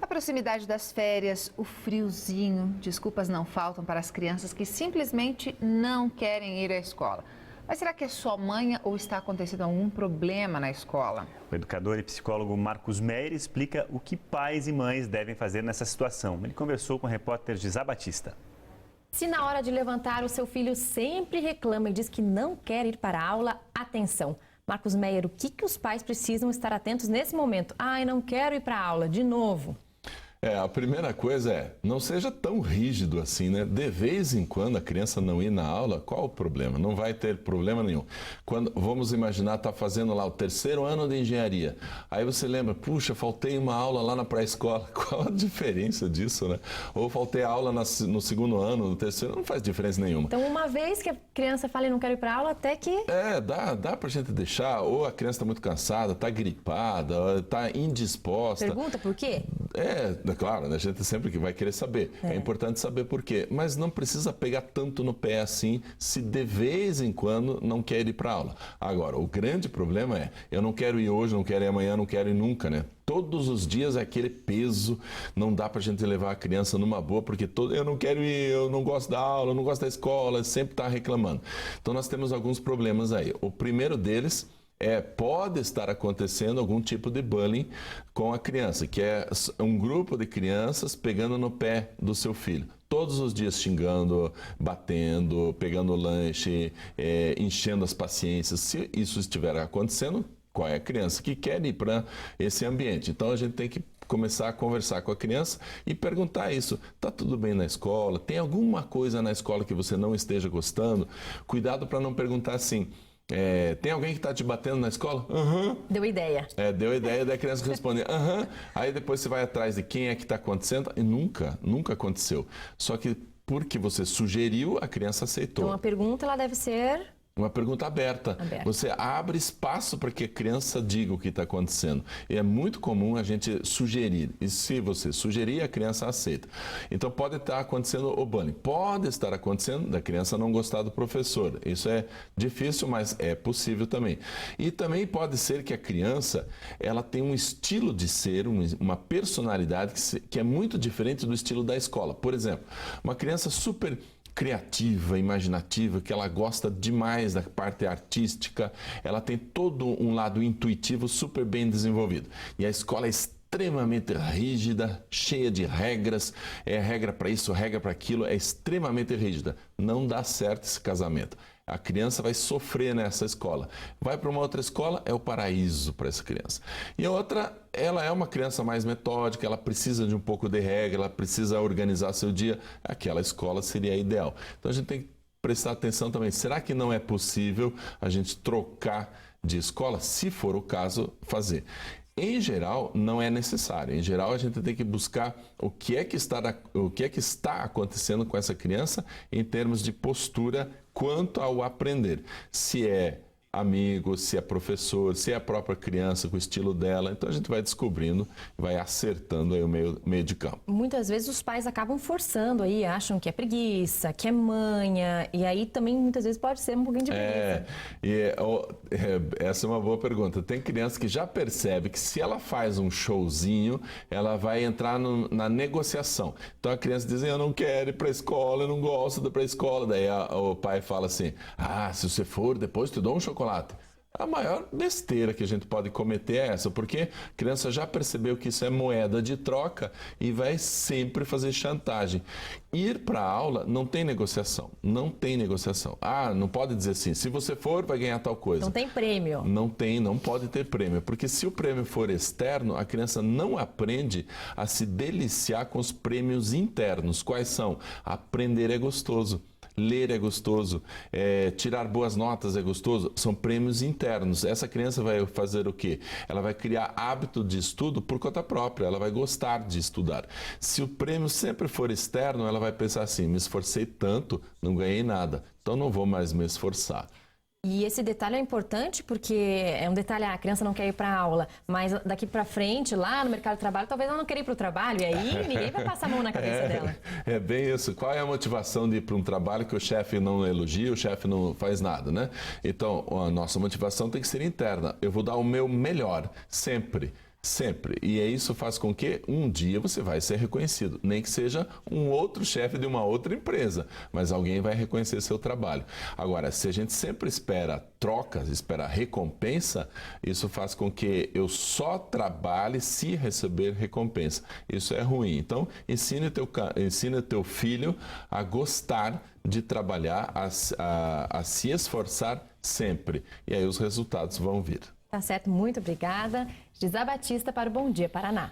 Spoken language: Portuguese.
A proximidade das férias, o friozinho, desculpas não faltam para as crianças que simplesmente não querem ir à escola. Mas será que é só manha ou está acontecendo algum problema na escola? O educador e psicólogo Marcos Meyer explica o que pais e mães devem fazer nessa situação. Ele conversou com o repórter Gisá Batista. Se na hora de levantar o seu filho sempre reclama e diz que não quer ir para a aula, atenção! Marcos Meyer, o que os pais precisam estar atentos nesse momento? Ai, não quero ir para a aula, de novo. A primeira coisa é, não seja tão rígido assim, né? De vez em quando a criança não ir na aula, qual o problema? Não vai ter problema nenhum. Quando, vamos imaginar, tá fazendo lá o terceiro ano de engenharia. Aí você lembra, puxa, faltei uma aula lá na pré-escola. Qual a diferença disso, né? Ou faltei aula no segundo ano, no terceiro, não faz diferença nenhuma. Então, uma vez que a criança fala e não quer ir para a aula, até que... Dá pra gente deixar, ou a criança tá muito cansada, tá gripada, tá indisposta. Pergunta por quê? Claro, né? A gente sempre que vai querer saber. É importante saber por quê. Mas não precisa pegar tanto no pé assim, se de vez em quando não quer ir para aula. Agora, o grande problema é, eu não quero ir hoje, não quero ir amanhã, não quero ir nunca, né? Todos os dias é aquele peso, não dá pra gente levar a criança numa boa, porque eu não quero ir, eu não gosto da aula, eu não gosto da escola, sempre tá reclamando. Então nós temos alguns problemas aí. O primeiro deles pode estar acontecendo algum tipo de bullying com a criança, que é um grupo de crianças pegando no pé do seu filho. Todos os dias xingando, batendo, pegando lanche, enchendo as paciências. Se isso estiver acontecendo, qual é a criança que quer ir para esse ambiente? Então a gente tem que começar a conversar com a criança e perguntar isso. Tá tudo bem na escola? Tem alguma coisa na escola que você não esteja gostando? Cuidado para não perguntar assim... tem alguém que está te batendo na escola? Deu ideia. Deu ideia, daí a criança responde, Aí depois você vai atrás de quem é que está acontecendo e nunca aconteceu. Só que porque você sugeriu, a criança aceitou. Então a pergunta ela deve ser... Uma pergunta aberta. Você abre espaço para que a criança diga o que está acontecendo. E é muito comum a gente sugerir. E se você sugerir, a criança aceita. Então pode estar acontecendo o bullying. Pode estar acontecendo da criança não gostar do professor. Isso é difícil, mas é possível também. E também pode ser que a criança ela tem um estilo de ser, uma personalidade que é muito diferente do estilo da escola. Por exemplo, uma criança super criativa, imaginativa, que ela gosta demais da parte artística, ela tem todo um lado intuitivo super bem desenvolvido. E a escola é extremamente rígida, cheia de regras, regra para isso, regra para aquilo, é extremamente rígida. Não dá certo esse casamento. A criança vai sofrer nessa escola. Vai para uma outra escola, é o paraíso para essa criança. E a outra, ela é uma criança mais metódica, ela precisa de um pouco de regra, ela precisa organizar seu dia. Aquela escola seria a ideal. Então a gente tem que prestar atenção também. Será que não é possível a gente trocar de escola? Se for o caso, fazer. Em geral, não é necessário. Em geral, a gente tem que buscar o que é que está acontecendo com essa criança em termos de postura quanto ao aprender. Se é amigo, se é professor, se é a própria criança com o estilo dela. Então a gente vai descobrindo, vai acertando aí o meio de campo. Muitas vezes os pais acabam forçando aí, acham que é preguiça, que é manha, e aí também muitas vezes pode ser um pouquinho de preguiça. Essa é uma boa pergunta. Tem criança que já percebe que se ela faz um showzinho, ela vai entrar na negociação. Então a criança diz, eu não quero ir para a escola, eu não gosto de ir para a escola. Daí o pai fala assim, se você for, depois te dou um chocolate. A maior besteira que a gente pode cometer é essa, porque a criança já percebeu que isso é moeda de troca e vai sempre fazer chantagem. Ir para a aula não tem negociação, não tem negociação. Não pode dizer assim, se você for vai ganhar tal coisa. Não tem prêmio. Não pode ter prêmio, porque se o prêmio for externo, a criança não aprende a se deliciar com os prêmios internos. Quais são? Aprender é gostoso. Ler é gostoso, tirar boas notas é gostoso, são prêmios internos. Essa criança vai fazer o quê? Ela vai criar hábito de estudo por conta própria, ela vai gostar de estudar. Se o prêmio sempre for externo, ela vai pensar assim, me esforcei tanto, não ganhei nada, então não vou mais me esforçar. E esse detalhe é importante porque é um detalhe, a criança não quer ir para a aula, mas daqui para frente, lá no mercado de trabalho, talvez ela não queira ir para o trabalho, e aí ninguém vai passar a mão na cabeça dela. É bem isso. Qual é a motivação de ir para um trabalho que o chefe não elogia, o chefe não faz nada, né? Então, a nossa motivação tem que ser interna. Eu vou dar o meu melhor, sempre. Sempre. E isso faz com que um dia você vai ser reconhecido. Nem que seja um outro chefe de uma outra empresa, mas alguém vai reconhecer seu trabalho. Agora, se a gente sempre espera trocas, espera recompensa, isso faz com que eu só trabalhe se receber recompensa. Isso é ruim. Então, ensine teu filho a gostar de trabalhar, a se esforçar sempre. E aí os resultados vão vir. Tá certo, muito obrigada. Gisá Batista para o Bom Dia Paraná.